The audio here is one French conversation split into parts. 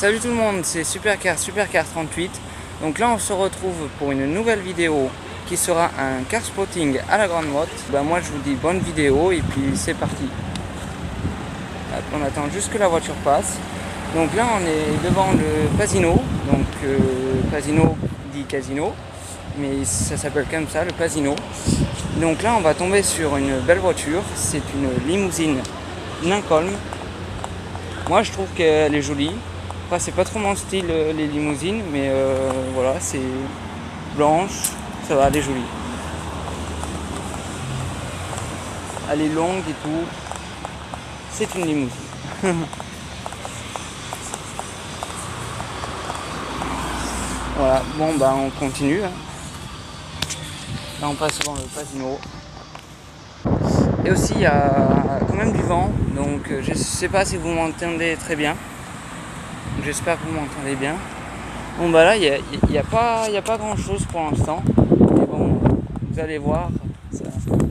Salut tout le monde, c'est Supercar 38. Donc là on se retrouve pour une nouvelle vidéo qui sera un car spotting à la Grande Motte. Moi je vous dis bonne vidéo et puis c'est parti. Hop, on attend juste que la voiture passe. Donc là on est devant le Pasino. Donc Pasino dit casino, mais ça s'appelle comme ça, le Pasino. Donc là on va tomber sur une belle voiture, c'est une limousine Lincoln. Moi je trouve qu'elle est jolie. Après c'est pas trop mon style les limousines, mais voilà, c'est blanche, ça va, elle est jolie. Elle est longue et tout. C'est une limousine. Voilà, bon on continue. Là on passe devant le Pasino. Et aussi il y a quand même du vent, donc je ne sais pas si vous m'entendez très bien. J'espère que vous m'entendez bien. Bon là il n'y a pas grand chose pour l'instant. Mais bon, vous allez voir,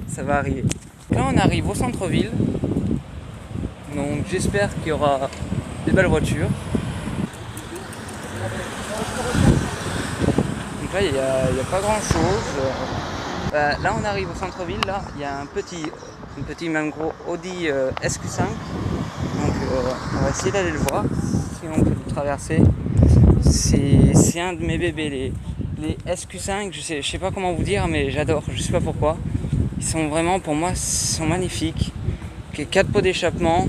ça va arriver. Là on arrive au centre-ville. Donc j'espère qu'il y aura des belles voitures. Donc là il n'y a pas grand chose. Là on arrive au centre-ville, là il y a un petit même gros Audi SQ5. Donc on va essayer d'aller le voir, si on peut le traverser. C'est un de mes bébés, les SQ5, je sais pas comment vous dire, mais j'adore, je sais pas pourquoi. Ils sont vraiment, pour moi, sont magnifiques. 4 pots d'échappement,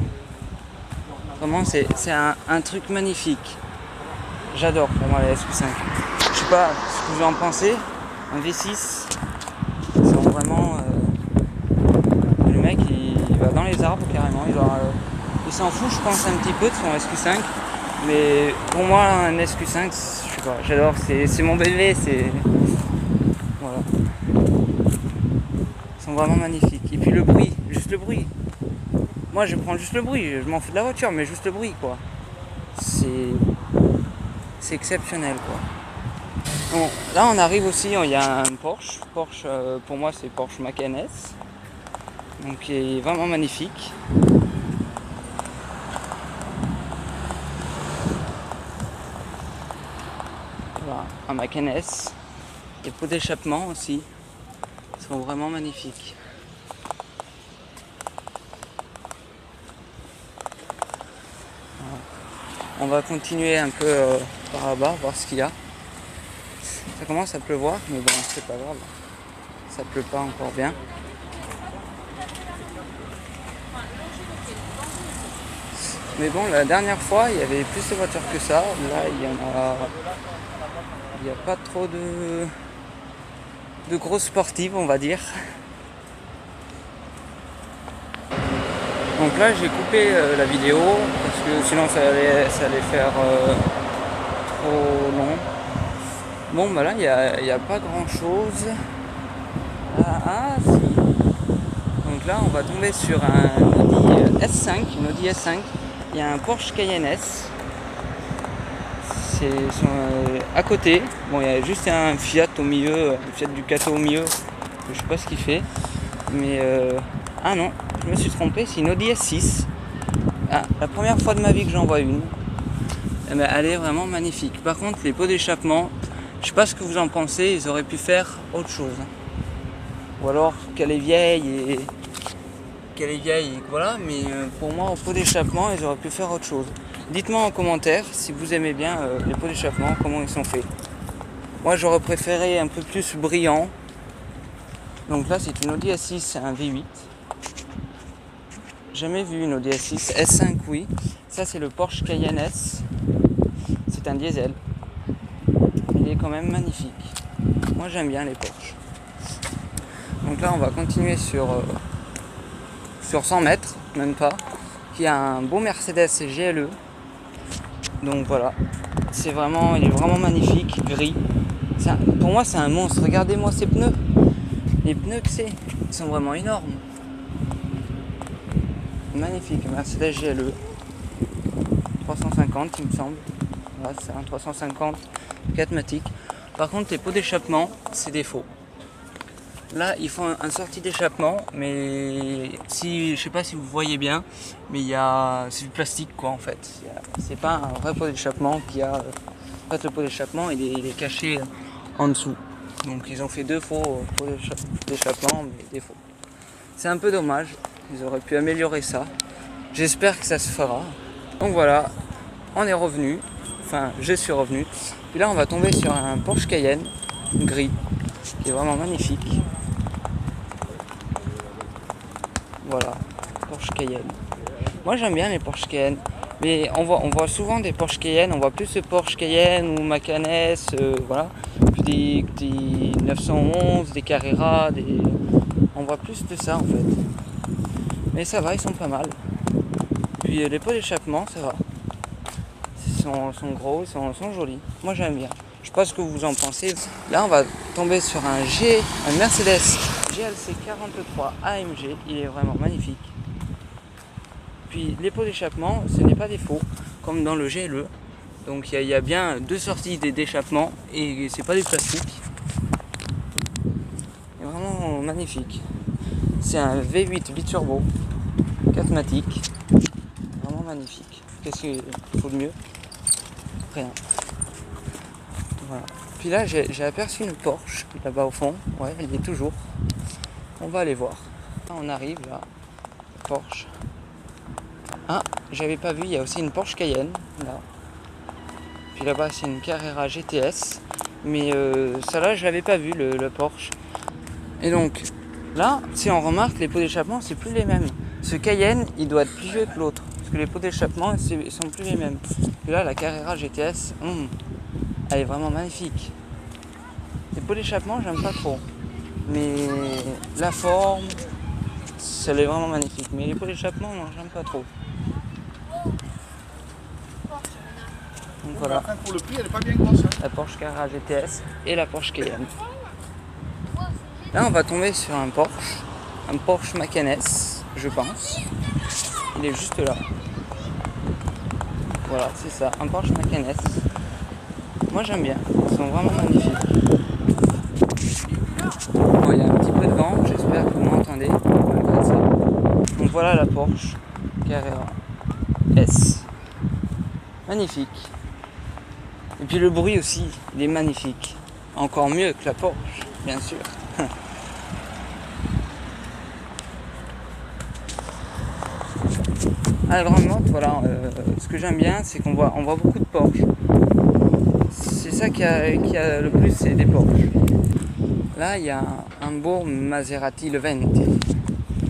vraiment c'est un truc magnifique. J'adore pour moi les SQ5. Je sais pas ce que vous en pensez, un V6, ils sont vraiment... le mec il va dans les arbres carrément, il s'en fout je pense un petit peu de son SQ5, mais pour moi un SQ5, je sais pas, j'adore, c'est mon bébé, c'est... Voilà. Ils sont vraiment magnifiques. Et puis le bruit, juste le bruit. Moi je prends juste le bruit, je m'en fous de la voiture, mais juste le bruit quoi. C'est exceptionnel quoi. Bon, là on arrive aussi, il y a un Porsche, pour moi c'est Porsche Macan S. Donc il est vraiment magnifique. Voilà, un Macan S. Les pots d'échappement aussi sont vraiment magnifiques. Voilà. On va continuer un peu par là-bas, voir ce qu'il y a. Ça commence à pleuvoir, mais bon, c'est pas grave. Ça pleut pas encore bien. Mais bon, la dernière fois, il y avait plus de voitures que ça. Là, il n'y a pas trop de grosses sportives, on va dire. Donc là, j'ai coupé la vidéo parce que sinon ça allait faire trop long. Bon, là, il n'y a pas grand chose. Si. Donc là, on va tomber sur un Audi S5, une Audi S5. Il y a un Porsche Cayenne S. C'est à côté. Bon, il y a juste un Fiat au milieu, un Fiat Ducato au milieu. Je sais pas ce qu'il fait. Mais ah non, je me suis trompé, c'est une Audi S6. La première fois de ma vie que j'en vois une. Elle est vraiment magnifique. Par contre, les pots d'échappement, je sais pas ce que vous en pensez, ils auraient pu faire autre chose. Ou alors qu'elle est vieille et voilà, mais pour moi au pot d'échappement ils auraient pu faire autre chose. Dites-moi en commentaire si vous aimez bien les pots d'échappement, comment ils sont faits. Moi j'aurais préféré un peu plus brillant. Donc là c'est une Audi S6, c'est un V8. Jamais vu une Audi S6, S5 oui. Ça c'est le Porsche Cayenne S. C'est un diesel. Il est quand même magnifique. Moi j'aime bien les Porsche. Donc là on va continuer sur 100 mètres, même pas, qui a un beau Mercedes GLE. Donc voilà, il est vraiment magnifique, gris. Pour moi c'est un monstre, regardez-moi ces pneus. Les pneus que c'est, ils sont vraiment énormes. Magnifique, Mercedes GLE. 350 il me semble. Voilà, c'est un 350 4matic. Par contre les pots d'échappement, c'est des faux. Là, ils font un sortie d'échappement, mais si, je sais pas si vous voyez bien, mais c'est du plastique quoi en fait. C'est pas un vrai pot d'échappement qui a. En fait, le pot d'échappement, il est caché en dessous. Donc, ils ont fait 2 faux pots d'échappement, mais des faux. C'est un peu dommage. Ils auraient pu améliorer ça. J'espère que ça se fera. Donc voilà, on est revenu. Enfin, je suis revenu. Puis là, on va tomber sur un Porsche Cayenne gris, qui est vraiment magnifique. Voilà, Porsche Cayenne. Moi j'aime bien les Porsche Cayenne, mais on voit souvent des Porsche Cayenne, on voit plus ce Porsche Cayenne ou Macan S, voilà, puis des 911, des Carrera, on voit plus de ça en fait. Mais ça va, ils sont pas mal. Puis les pots d'échappement, ça va. Ils sont gros, ils sont jolis. Moi j'aime bien. Je sais pas ce que vous en pensez. Là on va tomber sur un Mercedes GLC 43 AMG, il est vraiment magnifique. Puis les pots d'échappement, ce n'est pas des faux, comme dans le GLE. Donc il y a bien 2 sorties d'échappement et c'est pas du plastique. Il est vraiment magnifique. C'est un V8 biturbo, 4matic, vraiment magnifique. Qu'est-ce qu'il faut de mieux? Rien. Voilà. Puis là j'ai aperçu une Porsche là-bas au fond, ouais elle y est toujours. On va aller voir. Là, on arrive là, Porsche. Ah, j'avais pas vu, il y a aussi une Porsche Cayenne là. Puis là-bas c'est une Carrera GTS, mais ça là je l'avais pas vu le Porsche. Et donc là, si on remarque, les pots d'échappement c'est plus les mêmes. Ce Cayenne il doit être plus vieux que l'autre, parce que les pots d'échappement ils sont plus les mêmes. Et là la Carrera GTS, elle est vraiment magnifique. Les pots d'échappement j'aime pas trop, mais la forme, elle est vraiment magnifique. Mais les pots d'échappement, non, j'aime pas trop. Donc voilà. Pour le prix, elle est pas bien grosse. La Porsche Carrera GTS et la Porsche Cayenne. Là, on va tomber sur un Porsche Macan S, je pense. Il est juste là. Voilà, c'est ça, un Porsche Macan S. Moi, j'aime bien. Ils sont vraiment magnifiques. Bon, il y a un petit peu de vent, j'espère que vous m'entendez. Donc voilà la Porsche Carrera S. Magnifique. Et puis le bruit aussi, il est magnifique. Encore mieux que la Porsche, bien sûr. À la grande motte, voilà, ce que j'aime bien, c'est qu'on voit beaucoup de Porsche. C'est ça qui a le plus, c'est des Porsche. Là, il y a un beau Maserati Levante.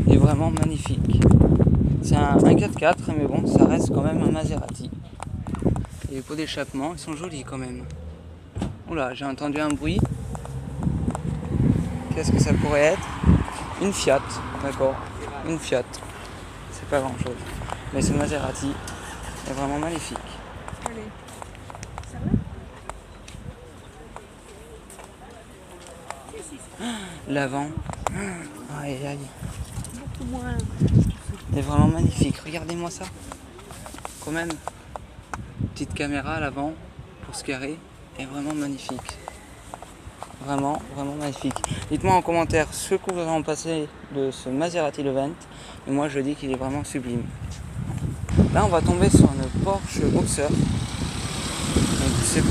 Il est vraiment magnifique. C'est un 4x4, mais bon, ça reste quand même un Maserati. Et les pots d'échappement, ils sont jolis quand même. Oula, j'ai entendu un bruit. Qu'est-ce que ça pourrait être? Une Fiat, d'accord. Une Fiat. C'est pas grand chose. Mais ce Maserati est vraiment magnifique. Allez, ça va? L'avant. Aïe aïe. Beaucoup moins. Il est vraiment magnifique. Regardez-moi ça. Quand même. Petite caméra à l'avant pour se garer. Est vraiment magnifique. Vraiment, vraiment magnifique. Dites-moi en commentaire ce que vous en pensez de ce Maserati Levante. Et moi je dis qu'il est vraiment sublime. Là on va tomber sur une Porsche Boxer.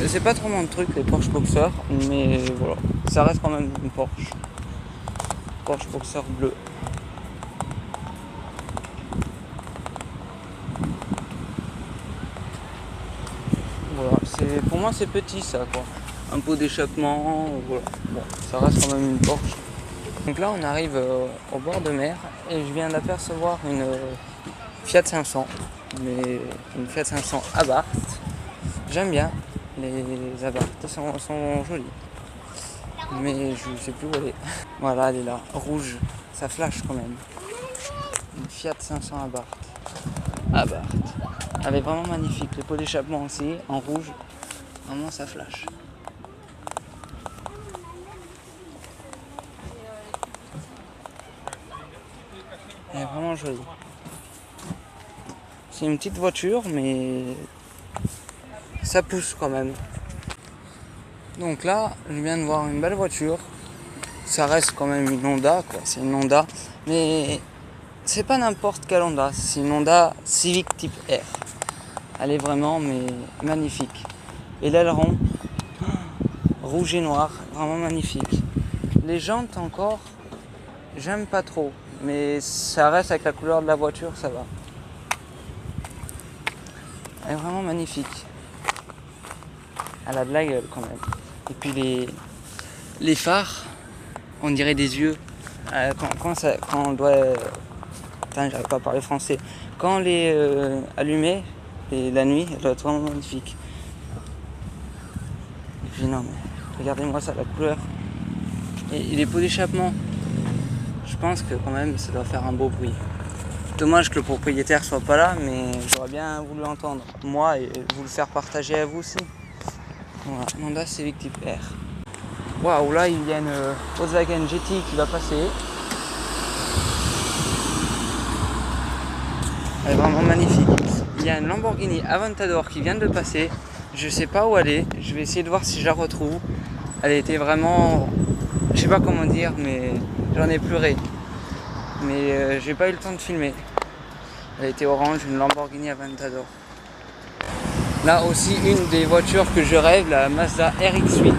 C'est pas trop mon truc les Porsche Boxer, mais voilà, ça reste quand même une Porsche. Porsche Boxer bleu. Voilà, pour moi c'est petit ça quoi. Un pot d'échappement, voilà. Bon, ça reste quand même une Porsche. Donc là on arrive au bord de mer et je viens d'apercevoir une Fiat 500, mais une Fiat 500 Abarth. J'aime bien, les Abarth sont jolis, mais je sais plus où elle est. Voilà, elle est là, rouge, ça flash quand même. Une Fiat 500 Abarth. Elle est vraiment magnifique, les pots d'échappement aussi, en rouge, vraiment ça flash. Elle est vraiment jolie. C'est une petite voiture, mais ça pousse quand même. Donc là, je viens de voir une belle voiture. ça reste quand même une Honda, quoi. C'est une Honda, mais c'est pas n'importe quelle Honda, c'est une Honda Civic Type R. Elle est vraiment mais magnifique. Et l'aileron, rouge et noir, vraiment magnifique. Les jantes encore, j'aime pas trop, mais ça reste avec la couleur de la voiture, ça va. Elle est vraiment magnifique. Elle a de la gueule quand même. Et puis les phares, on dirait des yeux. Quand on doit... Putain, j'arrive pas à parler français. Quand on les allumait, la nuit, elle doit être vraiment magnifique. Et puis non mais, regardez-moi ça, la couleur. Et les pots d'échappement, je pense que quand même ça doit faire un beau bruit. Dommage que le propriétaire soit pas là, mais j'aurais bien voulu l'entendre, moi, et vous le faire partager à vous aussi. Voilà, Honda Civic Type R. Waouh, là il y a une Volkswagen GT qui va passer. Elle est vraiment magnifique. Il y a une Lamborghini Aventador qui vient de passer. Je sais pas où elle est. Je vais essayer de voir si je la retrouve. Elle était vraiment... Je sais pas comment dire, mais j'en ai pleuré. Mais j'ai pas eu le temps de filmer. Elle était orange, une Lamborghini Aventador. Là aussi, une des voitures que je rêve, la Mazda RX-8.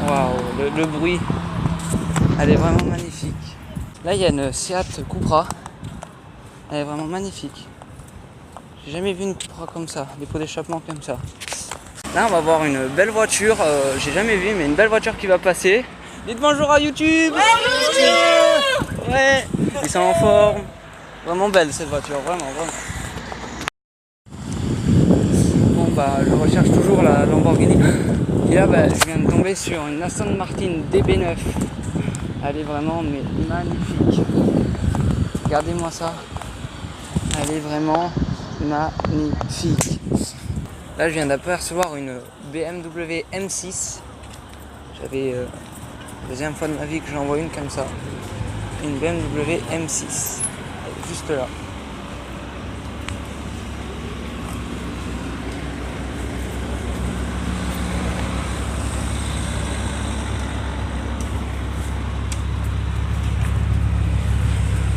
Waouh, le bruit. Elle est vraiment magnifique. Là, il y a une Seat Cupra. Elle est vraiment magnifique. J'ai jamais vu une Cupra comme ça, des pots d'échappement comme ça. Là, on va voir une belle voiture. J'ai jamais vu, mais une belle voiture qui va passer. Dites bonjour à YouTube. Ouais, ils sont en forme. Vraiment belle cette voiture, vraiment. Bon bah, je recherche toujours la Lamborghini. Et là, bah, je viens de tomber sur une Aston Martin DB9. Elle est vraiment mais magnifique. Regardez-moi ça. Elle est vraiment magnifique. Là, je viens d'apercevoir une BMW M6. J'avais la deuxième fois de ma vie que j'en vois une comme ça. Une BMW M6. Elle est juste là.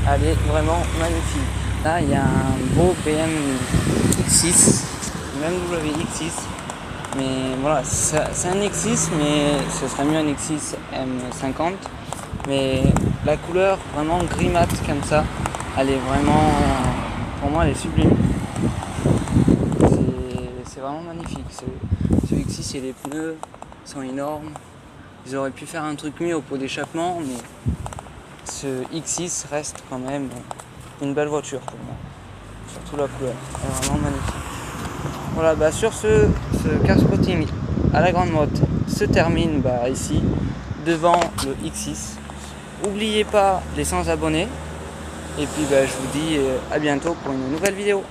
Elle est vraiment magnifique. Là, il y a un beau BMW X6, BMW X6. Mais voilà, c'est un X6, mais ce serait mieux un X6 M50. Mais la couleur vraiment gris mat comme ça, elle est vraiment, pour moi, elle est sublime. C'est vraiment magnifique. Ce X6 et les pneus sont énormes. Ils auraient pu faire un truc mieux au pot d'échappement, mais ce X6 reste quand même une belle voiture pour moi. Surtout la couleur, elle est vraiment magnifique. Voilà, bah sur ce car spotting à la grande motte se termine ici, devant le X6. N'oubliez pas les 100 abonnés. Et puis je vous dis à bientôt pour une nouvelle vidéo.